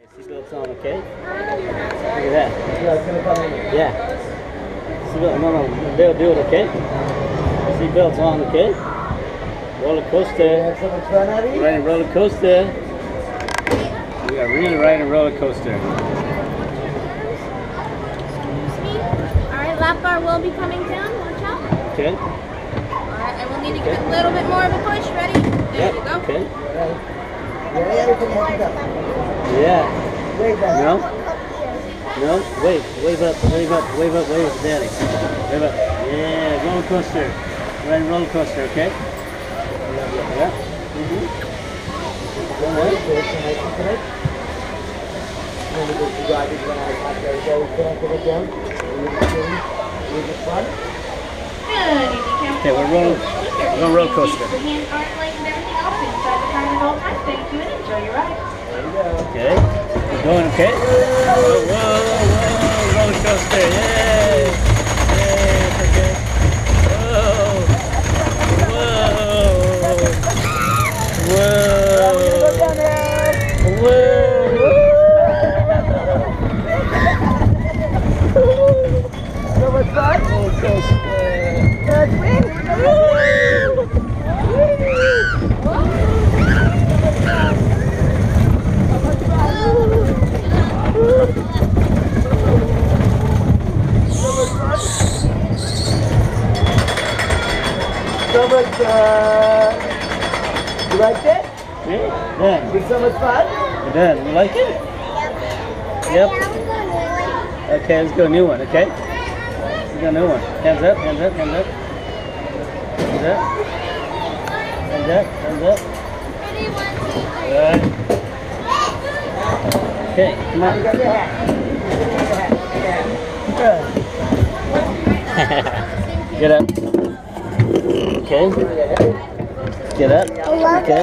Seatbelt's on, okay? Look at that. Yeah. Seatbelt, no, they'll do it, okay? Seatbelt's on, okay? Roller coaster. Riding a roller coaster. We are really riding a roller coaster. Excuse me. Alright, lap bar will be coming down. Watch out. Okay. Alright, I will need to give it a little bit more of a push. Ready? There you go. Okay. Yeah. No? No? Wave. Wave up. Wave up. Wave up. Wave up, Daddy. Wave up. Yeah. Roller coaster. Riding roller coaster, okay? Yeah. Go ahead. Okay, we're rolling. We're going roller coaster. Your hands aren't like everything else inside the car at all times. Thank you and enjoy your ride. Okay. We're going, okay? Whoa, whoa, whoa. Roller coaster. Yay. Yay. Okay. Whoa. Whoa. Whoa. So much fun? Roller coaster. That's me. So much, you liked it? Yeah, done. It's so much fun? We're done. You like it? Yep. Okay, let's go a new one, okay? Let's go a new one. Hands up, hands up, hands up. Hands up. Hands up, hands up. Good. Okay, come on. You got your hat. Get up. Okay. Get up. Okay.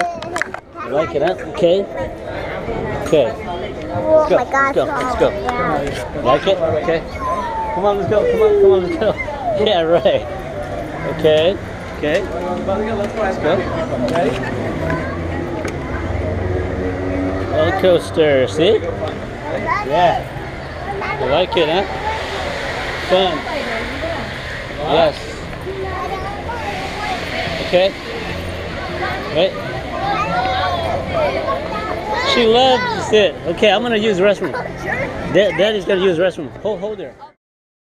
You like it up? Okay. Okay. Oh Let's go. my gosh. Let's go. Let's go. Like it? Okay. Come on, let's go. Come on, come on, let's go. Yeah, right. Okay. Okay. Let's go. Ready? Roller coaster, see? Yeah. You like it, huh? Fun. Yes. Okay. Wait. She loves it. Okay, I'm gonna use the restroom. Daddy's gonna use the restroom. Hold there.